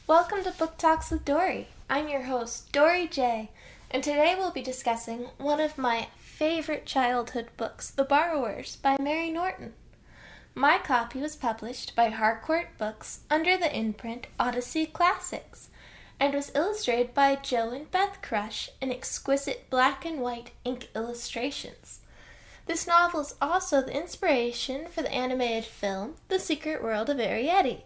Welcome to Book Talks with Dori. I'm your host, Dori J, and today we'll be discussing one of my favorite childhood books, The Borrowers by Mary Norton. My copy was published by Harcourt Books under the imprint Odyssey Classics and was illustrated by Joe and Beth Crush in exquisite black and white ink illustrations. This novel is also the inspiration for the animated film, The Secret World of Arrietty.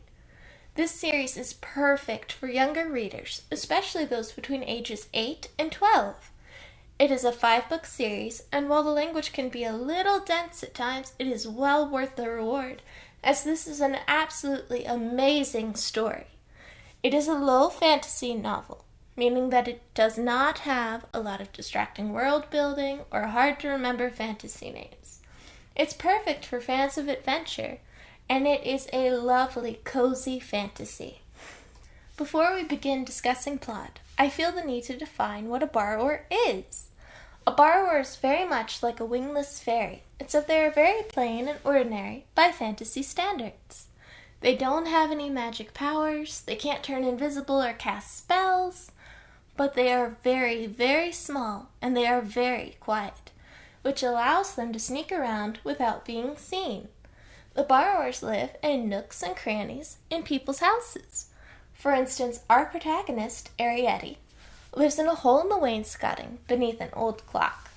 This series is perfect for younger readers, especially those between ages 8 and 12. It is a 5-book series, and while the language can be a little dense at times, it is well worth the reward, as this is an absolutely amazing story. It is a low fantasy novel, meaning that it does not have a lot of distracting world building or hard-to-remember fantasy names. It's perfect for fans of adventure, and it is a lovely, cozy fantasy. Before we begin discussing plot, I feel the need to define what a borrower is. A borrower is very much like a wingless fairy, except they are very plain and ordinary by fantasy standards. They don't have any magic powers, they can't turn invisible or cast spells, but they are very, very small and they are very quiet, which allows them to sneak around without being seen. The borrowers live in nooks and crannies in people's houses. For instance, our protagonist, Arrietty, lives in a hole in the wainscoting beneath an old clock.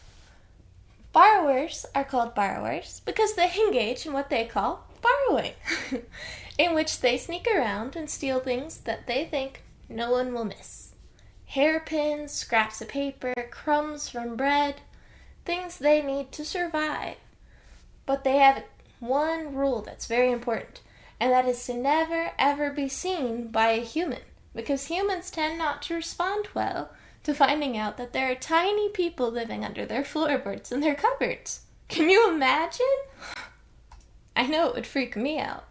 Borrowers are called borrowers because they engage in what they call borrowing, in which they sneak around and steal things that they think no one will miss. Hairpins, scraps of paper, crumbs from bread, things they need to survive. But they have one rule that's very important, and that is to never ever be seen by a human, because humans tend not to respond well to finding out that there are tiny people living under their floorboards and their cupboards. Can you imagine? I know it would freak me out.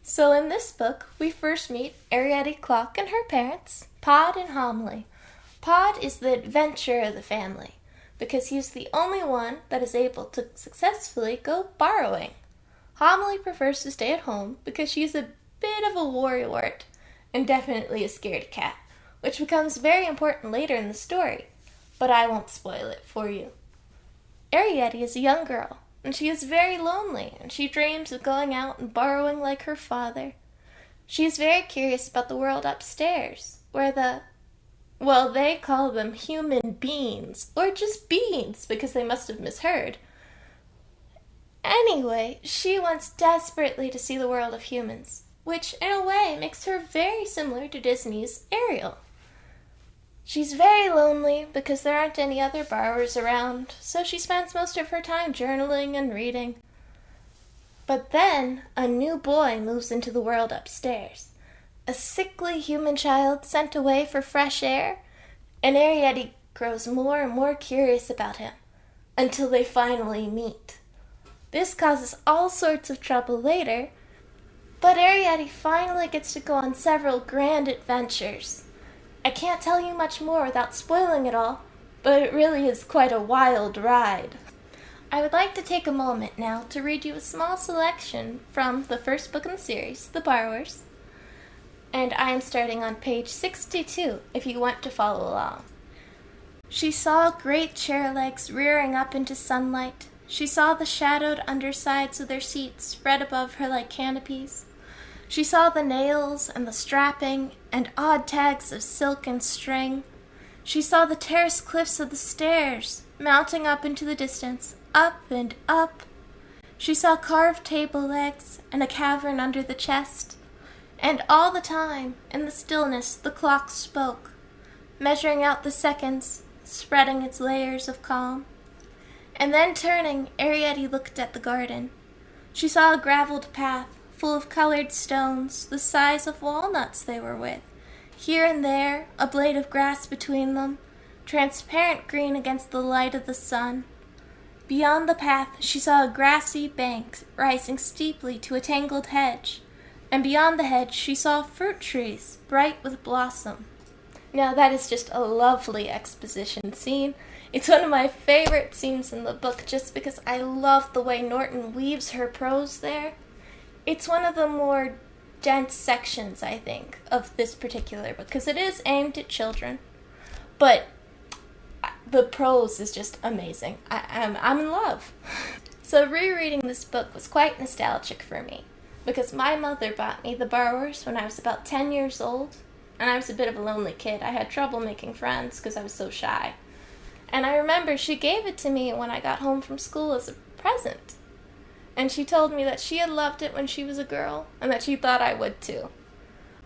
So in this book, we first meet Arrietty Clock and her parents, Pod and Homily. Pod is the adventurer of the family, because he's the only one that is able to successfully go borrowing. Homily prefers to stay at home because she's a bit of a worrywart and definitely a scaredy cat, which becomes very important later in the story, but I won't spoil it for you. Arrietty is a young girl, and she is very lonely, and she dreams of going out and borrowing like her father. She is very curious about the world upstairs, where they call them human beings, or just beans, because they must have misheard. Anyway, she wants desperately to see the world of humans, which in a way makes her very similar to Disney's Ariel. She's very lonely because there aren't any other borrowers around, so she spends most of her time journaling and reading. But then, a new boy moves into the world upstairs. A sickly human child sent away for fresh air, and Arrietty grows more and more curious about him, until they finally meet. This causes all sorts of trouble later, but Arrietty finally gets to go on several grand adventures. I can't tell you much more without spoiling it all, but it really is quite a wild ride. I would like to take a moment now to read you a small selection from the first book in the series, The Borrowers, and I am starting on page 62 if you want to follow along. She saw great chair legs rearing up into sunlight. She saw the shadowed undersides of their seats spread above her like canopies. She saw the nails and the strapping and odd tags of silk and string. She saw the terraced cliffs of the stairs mounting up into the distance, up and up. She saw carved table legs and a cavern under the chest. And all the time, in the stillness, the clock spoke, measuring out the seconds, spreading its layers of calm. And then turning, Arrietty looked at the garden. She saw a gravelled path, full of colored stones, the size of walnuts they were with. Here and there, a blade of grass between them, transparent green against the light of the sun. Beyond the path, she saw a grassy bank rising steeply to a tangled hedge, and beyond the hedge she saw fruit trees, bright with blossom. Now that is just a lovely exposition scene. It's one of my favorite scenes in the book just because I love the way Norton weaves her prose there. It's one of the more dense sections, I think, of this particular book, because it is aimed at children, but the prose is just amazing. I'm in love. So rereading this book was quite nostalgic for me, because my mother bought me The Borrowers when I was about 10 years old, and I was a bit of a lonely kid. I had trouble making friends because I was so shy. And I remember she gave it to me when I got home from school as a present. And she told me that she had loved it when she was a girl, and that she thought I would too.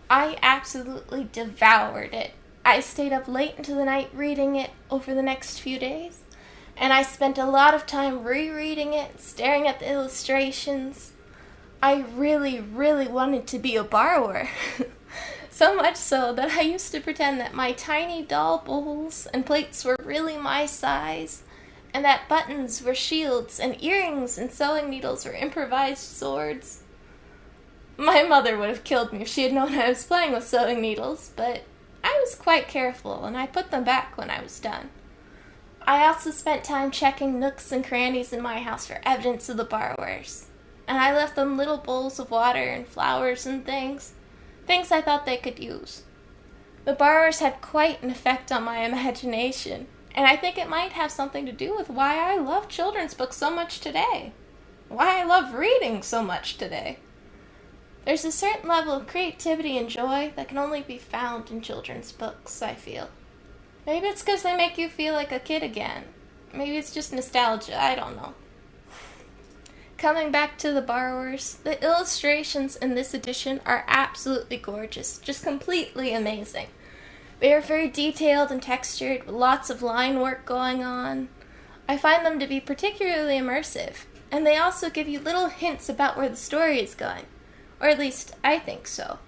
I absolutely devoured it. I stayed up late into the night reading it over the next few days, and I spent a lot of time rereading it, staring at the illustrations. I really, really wanted to be a borrower. So much so that I used to pretend that my tiny doll bowls and plates were really my size, and that buttons were shields, and earrings and sewing needles were improvised swords. My mother would have killed me if she had known I was playing with sewing needles, but I was quite careful, and I put them back when I was done. I also spent time checking nooks and crannies in my house for evidence of the borrowers, and I left them little bowls of water and flowers and things I thought they could use. The borrowers had quite an effect on my imagination, and I think it might have something to do with why I love children's books so much today. Why I love reading so much today. There's a certain level of creativity and joy that can only be found in children's books, I feel. Maybe it's because they make you feel like a kid again. Maybe it's just nostalgia, I don't know. Coming back to The Borrowers, the illustrations in this edition are absolutely gorgeous, just completely amazing. They are very detailed and textured, with lots of line work going on. I find them to be particularly immersive, and they also give you little hints about where the story is going, or at least I think so.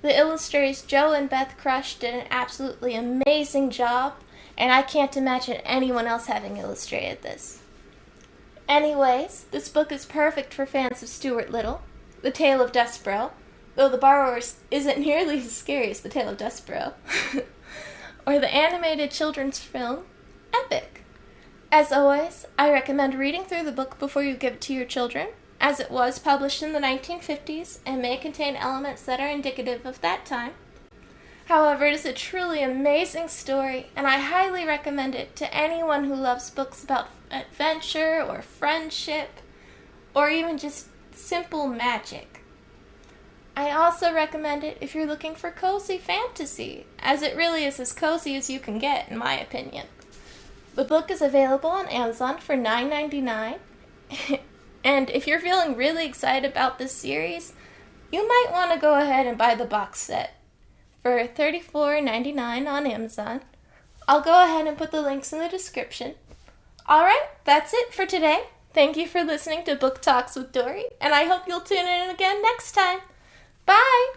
The illustrators Joe and Beth Crush did an absolutely amazing job, and I can't imagine anyone else having illustrated this. Anyways, this book is perfect for fans of Stuart Little, The Tale of Despereaux, though The Borrowers isn't nearly as scary as The Tale of Despereaux, or the animated children's film, Epic. As always, I recommend reading through the book before you give it to your children, as it was published in the 1950s and may contain elements that are indicative of that time. However, it is a truly amazing story, and I highly recommend it to anyone who loves books about adventure or friendship, or even just simple magic. I also recommend it if you're looking for cozy fantasy, as it really is as cozy as you can get, in my opinion. The book is available on Amazon for $9.99, and if you're feeling really excited about this series, you might want to go ahead and buy the box set for $34.99 on Amazon. I'll go ahead and put the links in the description. Alright, that's it for today. Thank you for listening to Book Talks with Dori, and I hope you'll tune in again next time. Bye!